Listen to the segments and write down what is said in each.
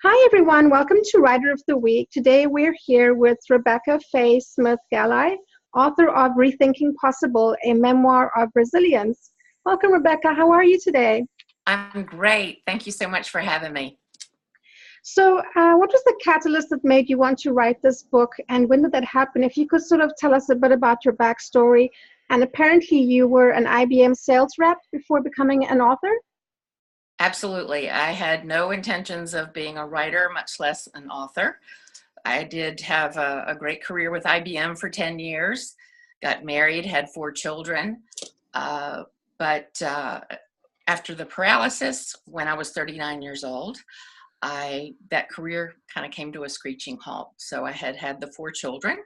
Hi, everyone. Welcome to Writer of the Week. Today, we're here with Rebecca Faye Smith-Galli, author of Rethinking Possible, a memoir of resilience. Welcome, Rebecca. How are you today? I'm great. Thank you so much for having me. So, what was the catalyst that made you want to write this book, and when did that happen? If you could sort of tell us a bit about your backstory. And apparently, you were an IBM sales rep before becoming an author? Absolutely. I had no intentions of being a writer, much less an author. I did have a great career with IBM for 10 years, got married, had 4 children. But after the paralysis, when I was 39 years old, that career kind of came to a screeching halt. So I had the 4 children.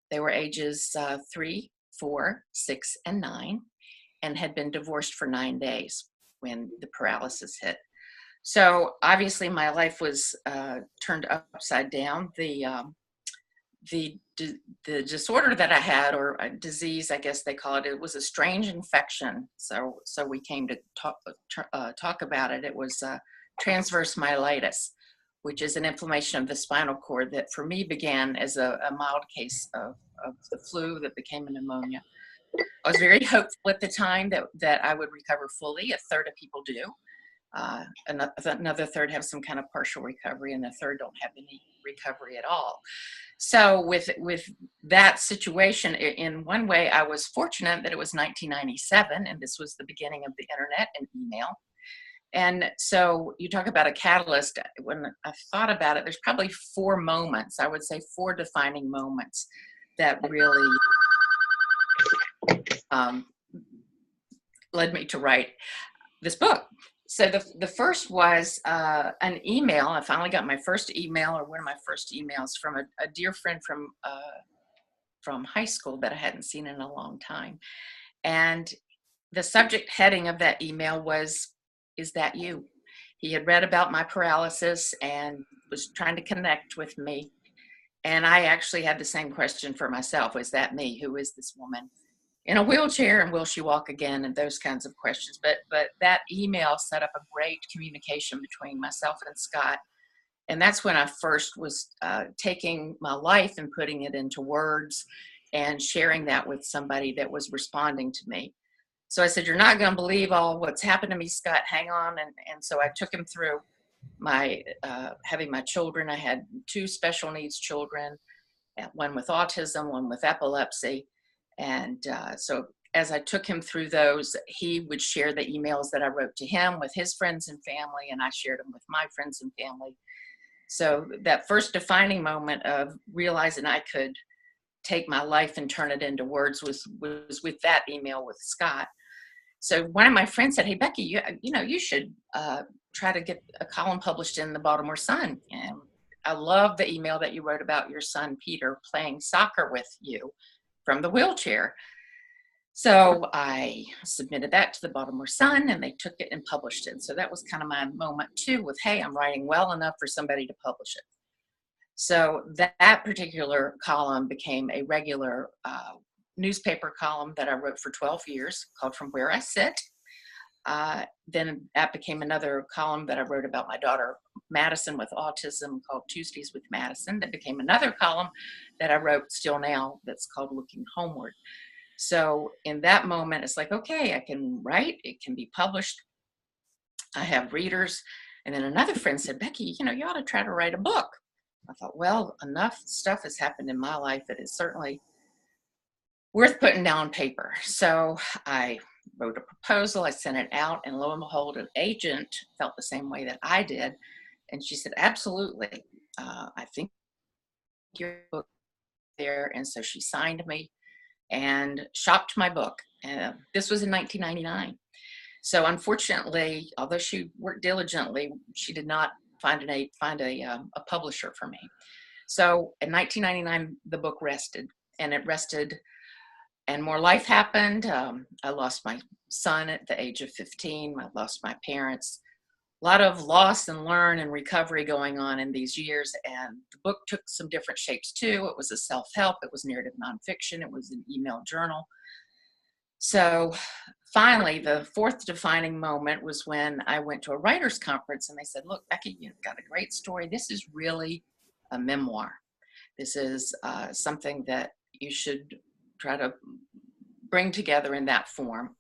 They were ages 3, 4, 6, and 9, and had been divorced for 9 days when the paralysis hit. So obviously my life was turned upside down. The disorder that I had, or a disease, I guess they call it, it was a strange infection. So we came to talk about it. It was transverse myelitis, which is an inflammation of the spinal cord that for me began as a mild case of the flu that became a pneumonia. I was very hopeful at the time that I would recover fully. A third of people do. Another third have some kind of partial recovery, and the third don't have any recovery at all. So with that situation, in one way, I was fortunate that it was 1997, and this was the beginning of the internet and email. And so you talk about a catalyst. When I thought about it, there's probably 4 moments, I would say 4 defining moments that really led me to write this book. So the first was an email. I finally got my first email, or one of my first emails, from a dear friend from high school that I hadn't seen in a long time. And the subject heading of that email was, "Is that you?" He had read about my paralysis and was trying to connect with me. And I actually had the same question for myself. "Is that me? Who is this woman in a wheelchair, and will she walk again?" And those kinds of questions. But that email set up a great communication between myself and Scott. And that's when I first was taking my life and putting it into words and sharing that with somebody that was responding to me. So I said, "You're not going to believe all what's happened to me, Scott. Hang on." And so I took him through my having my children. I had 2 special needs children, one with autism, one with epilepsy. And so as I took him through those, he would share the emails that I wrote to him with his friends and family, and I shared them with my friends and family. So that first defining moment of realizing I could take my life and turn it into words was with that email with Scott. So one of my friends said, "Hey, Becky, you should try to get a column published in the Baltimore Sun. And I love the email that you wrote about your son, Peter, playing soccer with you from the wheelchair." So I submitted that to the Baltimore Sun, and they took it and published it. So that was kind of my moment too, with, hey, I'm writing well enough for somebody to publish it. So that particular column became a regular newspaper column that I wrote for 12 years, called From Where I Sit. Then that became another column that I wrote about my daughter Madison with autism, called Tuesdays with Madison. That became another column that I wrote still now, that's called Looking Homeward. So in that moment, it's like, okay, I can write, it can be published, I have readers. And then another friend said, "Becky, you ought to try to write a book." I thought, well, enough stuff has happened in my life that is certainly worth putting down on paper. So I wrote a proposal, I sent it out, and lo and behold, an agent felt the same way that I did. And she said, "Absolutely, I think your book there." And so she signed me and shopped my book. This was in 1999. So unfortunately, although she worked diligently, she did not find a publisher for me. So in 1999, the book rested, and it rested, and more life happened. I lost my son at the age of 15. I lost my parents. A lot of loss and learn and recovery going on in these years. And the book took some different shapes too. It was a self-help, it was narrative nonfiction, it was an email journal. So finally, the fourth defining moment was when I went to a writer's conference and they said, look, Becky, you've got a great story. This is really a memoir. This is something that you should try to bring together in that form.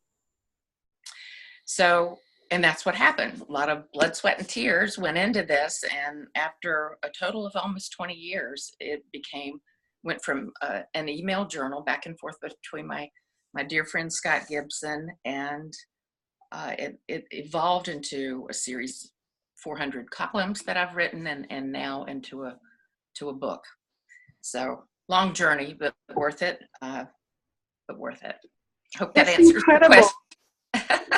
So, and that's what happened. A lot of blood, sweat, and tears went into this. And after a total of almost 20 years, it went from an email journal back and forth between my dear friend Scott Gibson, and it evolved into a series, 400 columns that I've written, and now into a book. So long journey, but worth it. Hope that That's answers incredible. the question.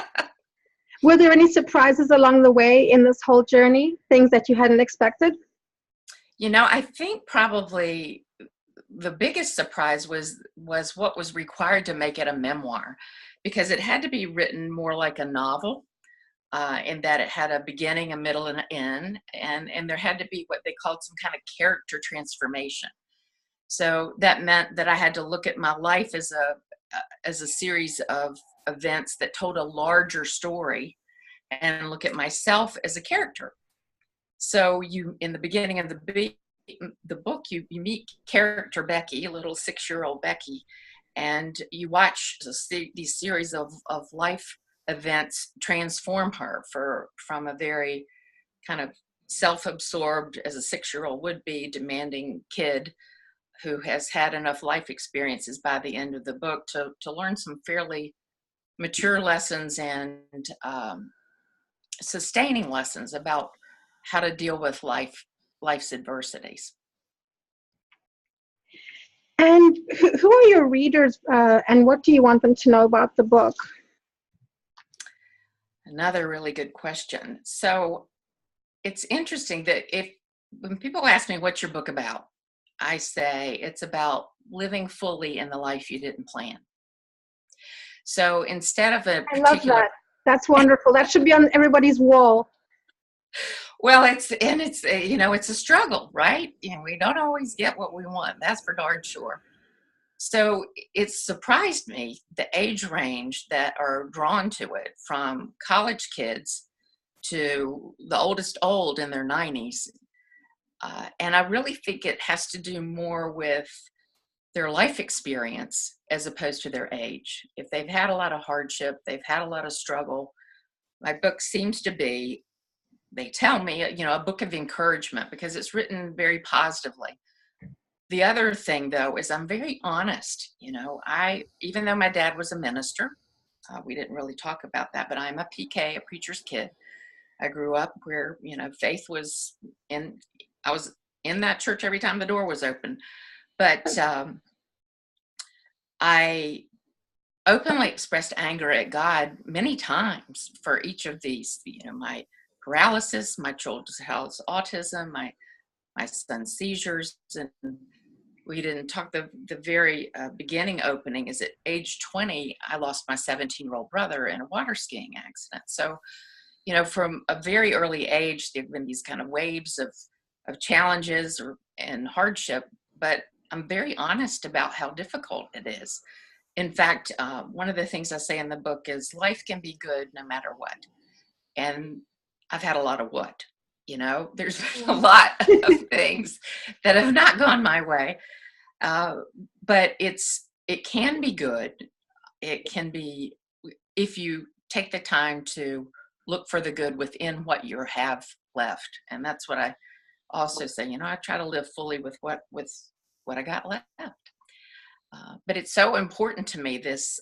Were there any surprises along the way in this whole journey? Things that you hadn't expected? I think probably the biggest surprise was what was required to make it a memoir, because it had to be written more like a novel, in that it had a beginning, a middle, and an end, and there had to be what they called some kind of character transformation. So that meant that I had to look at my life as a series of events that told a larger story, and look at myself as a character. So in the beginning of the book, you meet character Becky, a little 6-year-old Becky, and you watch these series of life events transform her from a very kind of self-absorbed, as a 6-year-old would be, demanding kid who has had enough life experiences by the end of the book to learn some fairly mature lessons and sustaining lessons about how to deal with life's adversities. And who are your readers, and what do you want them to know about the book? Another really good question. So it's interesting that when people ask me, what's your book about? I say it's about living fully in the life you didn't plan. So instead of a particular... I love that. That's wonderful. That should be on everybody's wall. Well, it's a struggle, right? We don't always get what we want. That's for darn sure. So it surprised me, the age range that are drawn to it, from college kids to the oldest old in their 90s. And I really think it has to do more with their life experience as opposed to their age. If they've had a lot of hardship, they've had a lot of struggle, my book seems to be, they tell me, a book of encouragement, because it's written very positively. The other thing, though, is I'm very honest. Even though my dad was a minister, we didn't really talk about that, but I'm a PK, a preacher's kid. I grew up where, faith was I was in that church every time the door was open. But I openly expressed anger at God many times for each of these, my paralysis, my children's health, autism, my son's seizures. And we didn't talk, the very beginning opening is at age 20, I lost my 17-year-old brother in a water skiing accident. So, from a very early age, there have been these kind of waves of challenges and hardship, but I'm very honest about how difficult it is. In fact, one of the things I say in the book is life can be good no matter what. And I've had a lot of what, there's been a lot of things that have not gone my way. But it can be good. It can be, if you take the time to look for the good within what you have left. And that's what I also say, I try to live fully with what I got left. But it's so important to me, this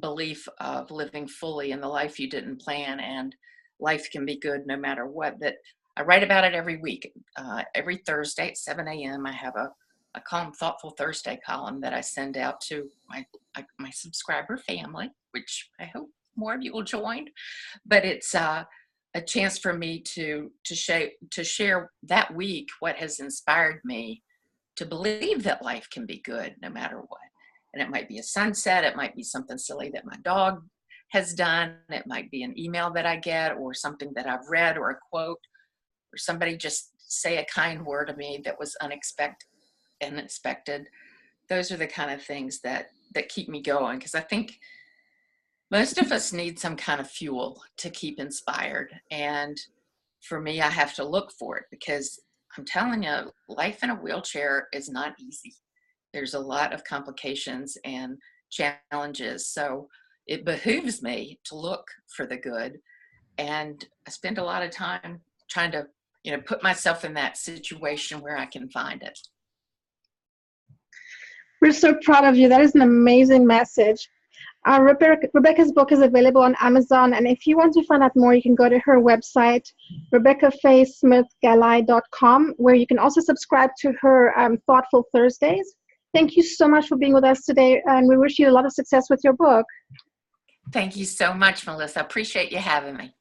belief of living fully in the life you didn't plan, and life can be good no matter what, that I write about it every week. Every Thursday at 7 a.m. I have a column, Thoughtful Thursday column, that I send out to my subscriber family, which I hope more of you will join. But it's a chance for me to share that week what has inspired me to believe that life can be good no matter what. And it might be a sunset, it might be something silly that my dog has done, it might be an email that I get, or something that I've read, or a quote, or somebody just say a kind word to me that was unexpected. those are the kind of things that keep me going, because I think most of us need some kind of fuel to keep inspired. And for me, I have to look for it, because I'm telling you, life in a wheelchair is not easy. There's a lot of complications and challenges. So it behooves me to look for the good. And I spend a lot of time trying to, put myself in that situation where I can find it. We're so proud of you. That is an amazing message. Rebecca's book is available on Amazon, and if you want to find out more, you can go to her website, RebeccaFayeSmithGalli.com, where you can also subscribe to her Thoughtful Thursdays. Thank you so much for being with us today, and we wish you a lot of success with your book. Thank you so much, Melissa. I appreciate you having me.